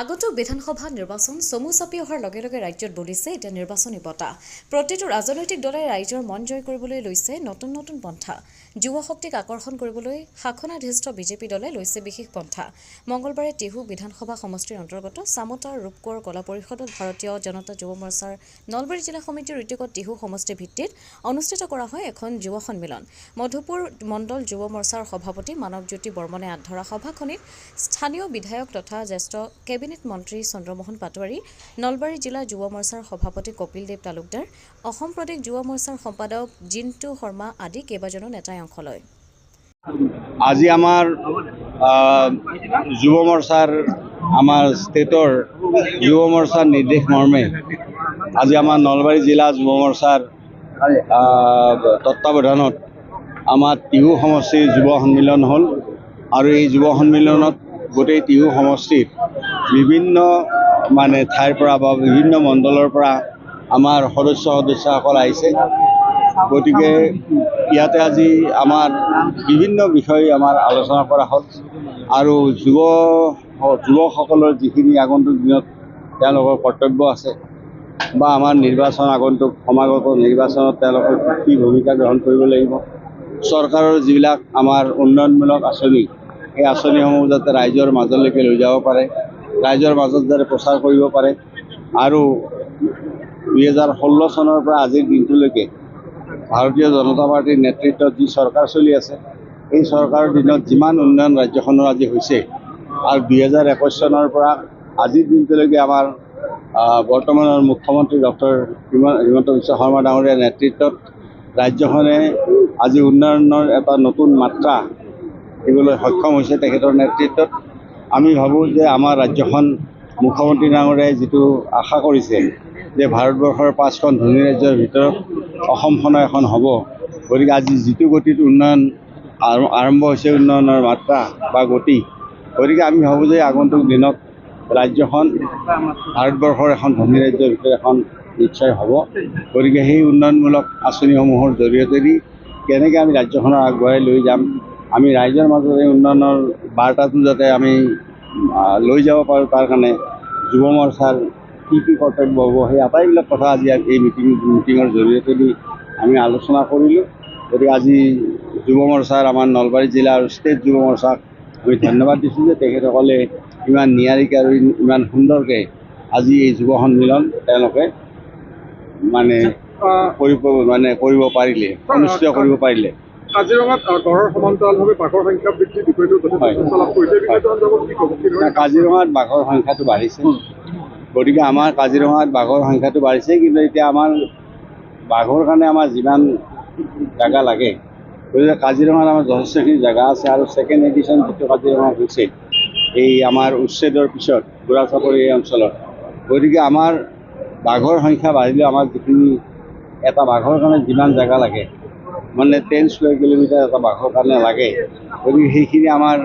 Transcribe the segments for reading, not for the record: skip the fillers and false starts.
আগন্তুক বিধানসভা নিৰ্বাচন চমু চাপি অহাৰ লগে লগে ৰাজ্যত বলিছে এতিয়া নিৰ্বাচনী বঁটা। প্ৰতিটো ৰাজনৈতিক দলে ৰাইজৰ মন জয় কৰিবলৈ লৈছে নতুন নতুন পন্থা। যুৱ শক্তিক আকৰ্ষণ কৰিবলৈ শাসনাধিষ্ঠ বিজেপি দলে লৈছে বিশেষ পন্থা। মঙলবাৰে টিহু বিধানসভা সমষ্টিৰ অন্তৰ্গত চামতা ৰূপকোঁৱৰ কলা পৰিষদত ভাৰতীয় জনতা যুৱ মৰ্চাৰ নলবাৰী জিলা সমিতিৰ উদ্যোগত টিহু সমষ্টি ভিত্তিত অনুষ্ঠিত কৰা হয় এখন যুৱ সন্মিলন। মধুপুৰ মণ্ডল যুৱ মৰ্চাৰ সভাপতি মানৱজ্যোতি বৰ্মনে আগধৰা সভাখনিত স্থানীয় বিধায়ক তথা জ্যেষ্ঠ কেবিনেট মন্ত্ৰী চন্দ্ৰমোহন পাটোৱাৰী, নলবাৰী জিলা যুৱ মৰ্চাৰ সভাপতি কপিল দেৱ তালুকদাৰ, অসম প্ৰদেশ যুৱ মৰ্চাৰ সম্পাদক জিন্তু শৰ্মা আদি কেইবাজনো নেতাই অংশ লয়। আজি আমাৰ যুৱ মৰ্চাৰ আমাৰ ষ্টেটৰ যুৱ মৰ্চাৰ নিৰ্দেশ মৰ্মে আজি আমাৰ নলবাৰী জিলা যুৱ মৰ্চাৰ তত্বাৱধানত আমাৰ টিহু সমষ্টিৰ যুৱ সন্মিলন হ'ল আৰু এই যুৱ সন্মিলনত গোটেই টিহু সমষ্টিৰ বিভিন্ন ঠাইৰ পৰা বা বিভিন্ন মণ্ডলৰ পৰা আমাৰ সদস্যসকল আহিছে। গতিকে ইয়াতে আজি আমাৰ বিভিন্ন বিষয় আমাৰ আলোচনা কৰা হ'ল আৰু যুৱকসকলৰ যিখিনি আগন্তুক দিনত তেওঁলোকৰ কৰ্তব্য আছে বা আমাৰ নিৰ্বাচন আগন্তুক সমাগত নিৰ্বাচনত তেওঁলোকৰ কি ভূমিকা গ্ৰহণ কৰিব লাগিব, চৰকাৰৰ যিবিলাক আমাৰ উন্নয়নমূলক আঁচনি, এই আঁচনিসমূহ যাতে ৰাইজৰ মাজলৈকে লৈ যাব পাৰে, ৰাইজৰ মাজত যাতে প্ৰচাৰ কৰিব পাৰে আৰু 2016 চনৰ পৰা আজিৰ দিনটোলৈকে ভাৰতীয় জনতা পাৰ্টীৰ নেতৃত্বত যি চৰকাৰ চলি আছে, এই চৰকাৰৰ দিনত যিমান উন্নয়ন ৰাজ্যখনৰ আজি হৈছে আৰু 2021 চনৰ পৰা আজিৰ দিনটোলৈকে আমাৰ বৰ্তমানৰ মুখ্যমন্ত্ৰী ডক্টৰ হিমন্ত বিশ্ব শৰ্মা ডাঙৰীয়াৰ নেতৃত্বত ৰাজ্যখনে আজি উন্নয়নৰ এটা নতুন মাত্ৰা দিবলৈ সক্ষম হৈছে। তেখেতৰ নেতৃত্বত আমি ভাবোঁ যে আমাৰ ৰাজ্যখন মুখ্যমন্ত্ৰী ডাঙৰীয়াই যিটো আশা কৰিছে যে ভাৰতবৰ্ষৰ 5খন ধনী ৰাজ্যৰ ভিতৰত অসমখনো এখন হ'ব, গতিকে আজি যিটো গতিত উন্নয়ন আৰম্ভ হৈছে, উন্নয়নৰ মাত্ৰা বা গতি, গতিকে আমি ভাবোঁ যে আগন্তুক দিনত ৰাজ্যখন ভাৰতবৰ্ষৰ এখন ধনী ৰাজ্যৰ ভিতৰত এখন নিশ্চয় হ'ব। গতিকে সেই উন্নয়নমূলক আঁচনিসমূহৰ জৰিয়তে কেনেকৈ আমি ৰাজ্যখনক আগবঢ়াই লৈ যাম, আমি ৰাইজৰ মাজত এই উন্নয়নৰ বাৰ্তাটো যাতে আমি লৈ যাব পাৰোঁ, তাৰ কাৰণে যুৱ মৰ্চাৰ কি কৰ্তব্য হ'ব, সেই আটাইবিলাক কথা আজি এই মিটিঙৰ জৰিয়তে আমি আলোচনা কৰিলোঁ। গতিকে আজি যুৱ মৰ্চাৰ আমাৰ নলবাৰী জিলা আৰু ষ্টেট যুৱ মৰ্চাক আমি ধন্যবাদ দিছোঁ যে তেখেতসকলে ইমান নিয়াৰিকৈ আৰু ইমান সুন্দৰকৈ আজি এই যুৱ সন্মিলন তেওঁলোকে কৰিব পাৰিলে, অনুষ্ঠিত কৰিব পাৰিলে। কাজিৰঙাত গড়ৰ সমান্তৰালভাৱে বাঘৰ সংখ্যা বৃদ্ধিৰ বিষয়টো কাজিৰঙাত বাঘৰ সংখ্যাটো বাঢ়িছে। গতিকে আমাৰ কাজিৰঙাত বাঘৰ সংখ্যাটো বাঢ়িছে, কিন্তু এতিয়া আমাৰ বাঘৰ কাৰণে আমাৰ যিমান জেগা লাগে, গতিকে কাজিৰঙাত আমাৰ যথেষ্টখিনি জেগা আছে আৰু ছেকেণ্ড এডিশ্যন যিটো কাজিৰঙা হৈছে এই আমাৰ উচ্ছেদৰ পিছত বুঢ়াচাপৰি এই অঞ্চলত, গতিকে আমাৰ বাঘৰ সংখ্যা বাঢ়িলেও আমাৰ যিখিনি এটা বাঘৰ কাৰণে যিমান জেগা লাগে 10 স্কুৱেৰ কিলোমিটাৰ এটা বাঘৰ কাৰণে লাগে, গতিকে সেইখিনি আমাৰ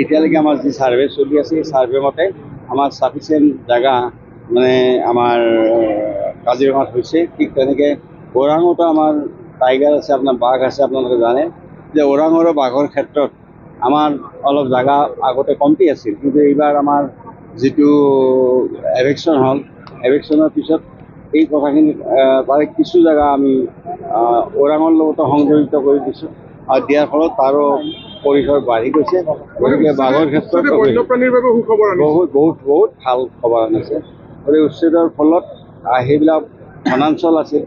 এতিয়ালৈকে আমাৰ যি ছাৰ্ভে চলি আছে, এই ছাৰ্ভে মতে আমাৰ ছাফিচিয়েণ্ট জেগা আমাৰ কাজিৰঙাত হৈছে। ঠিক তেনেকৈ ওৰাঙতো আমাৰ টাইগাৰ আছে, আপোনাৰ বাঘ আছে। আপোনালোকে জানে যে ওৰাং আৰু বাঘৰ ক্ষেত্ৰত আমাৰ অলপ জেগা আগতে কমটি আছিল, কিন্তু এইবাৰ আমাৰ যিটো এভেকশ্যন হ'ল, এভেকশ্যনৰ পিছত এই কথাখিনি তাৰে কিছু জেগা আমি ওৰাঙৰ লগতো সংযোজিত কৰি দিছোঁ আৰু দিয়াৰ ফলত তাৰো পৰিসৰ বাঢ়ি গৈছে। গতিকে বাঘৰ ক্ষেত্ৰত বন্যপ্ৰাণীৰ বাবে সুখবৰ বহুত ভাল খবৰ আনিছে। গতিকে উচ্ছেদৰ ফলত সেইবিলাক বনাঞ্চল আছিল,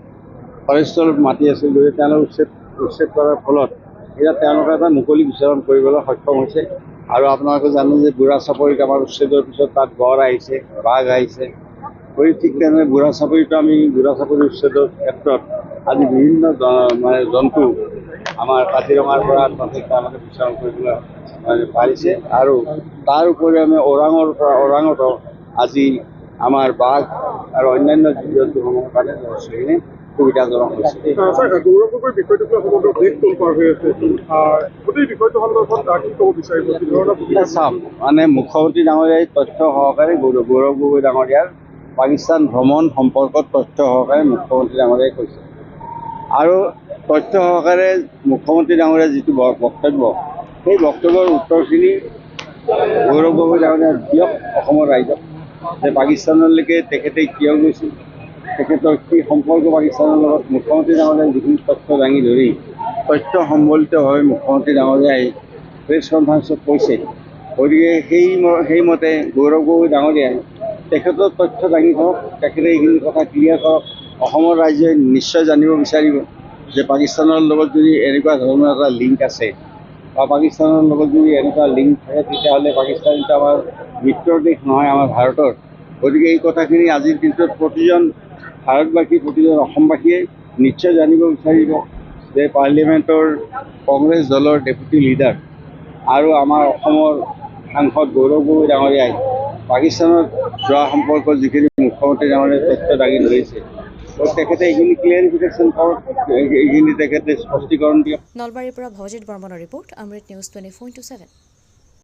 ফৰেষ্টৰ মাটি আছিল, গতিকে তেওঁলোকে উচ্ছেদ কৰাৰ ফলত এতিয়া তেওঁলোকে এটা মুকলি বিচৰণ কৰিবলৈ সক্ষম হৈছে। আৰু আপোনালোকে জানে যে বুঢ়াচাপৰিত আমাৰ উচ্ছেদৰ পিছত তাত গড় আহিছে, বাঘ আহিছে। গতিকে ঠিক তেনেদৰে বুঢ়াচাপৰি উচ্ছেদৰ ক্ষেত্ৰত আজি বিভিন্ন জন্তু আমাৰ কাজিৰঙাৰ পৰা তেওঁলোকে বিচৰণ কৰিবলৈ পাৰিছে। আৰু তাৰ উপৰি আমি ওৰাঙতো আজি আমাৰ বাঘ আৰু অন্যান্য জীৱ জন্তুসমূহৰ কাৰণে যথেষ্টখিনি সুবিধাজনক হৈছে। গৌৰৱ গগৈ বিষয়টো সমগ্ৰ দেশ তোলপাৰ হৈ আছে, গোটেই বিষয়টো সন্দৰ্ভত কি ক'ব বিচাৰিব? চাওক, মুখ্যমন্ত্ৰী ডাঙৰীয়াই তথ্য সহকাৰে গৌৰৱ গগৈ ডাঙৰীয়াৰ পাকিস্তান ভ্ৰমণ সম্পৰ্কত তথ্য সহকাৰে মুখ্যমন্ত্ৰী ডাঙৰীয়াই কৈছে আৰু তথ্য সহকাৰে মুখ্যমন্ত্ৰী ডাঙৰীয়াৰ যিটো বক্তব্য, সেই বক্তব্যৰ উত্তৰখিনি গৌৰৱ গগৈ ডাঙৰীয়া দিয়ক অসমৰ ৰাইজক যে পাকিস্তানলৈকে তেখেতে কিয় গৈছিল, তেখেতৰ কি সম্পৰ্ক পাকিস্তানৰ লগত মুখ্যমন্ত্ৰী ডাঙৰীয়াই যিখিনি তথ্য দাঙি ধৰি তথ্য সম্বলিতভাৱে মুখ্যমন্ত্ৰী ডাঙৰীয়াই প্ৰেছ কনফাৰেন্সত কৈছে। গতিকে সেইমতে গৌৰৱ গগৈ ডাঙৰীয়াই তেখেতৰ তথ্য দাঙি ধৰক, তেখেতে এইখিনি কথা ক্লিয়াৰ কৰক। অসমৰ ৰাইজে নিশ্চয় জানিব বিচাৰিব যে পাকিস্তানৰ লগত যদি এনেকুৱা ধৰণৰ এটা লিংক আছে বা পাকিস্তানৰ লগত যদি এনেকুৱা লিংক থাকে, তেতিয়াহ'লে পাকিস্তানটো আমাৰ মিত্ৰৰ দেশ নহয়, আমাৰ ভাৰতৰ। গতিকে এই কথাখিনি আজিৰ দিনটোত প্ৰতিজন ভাৰতবাসী, প্ৰতিজন অসমবাসীয়ে নিশ্চয় জানিব বিচাৰিব যে পাৰ্লিয়ামেণ্টৰ কংগ্ৰেছ দলৰ ডেপুটি লিডাৰ আৰু আমাৰ অসমৰ সাংসদ গৌৰৱ গগৈ ডাঙৰীয়াই পাকিস্তানত যোৱা সম্পৰ্কত যিখিনি মুখ্যমন্ত্ৰী ডাঙৰীয়াই তথ্য দাঙি ধৰিছে, তেখেতে এইখিনি ক্লিয়াৰিফিকেশ্যন কৰক, এইখিনি তেখেতে স্পষ্টীকৰণ দিয়ক। নলবাৰীৰ পৰা ভৱজিৎ বৰ্মনৰ ৰিপৰ্ট, অমৃত নিউজ 24/7।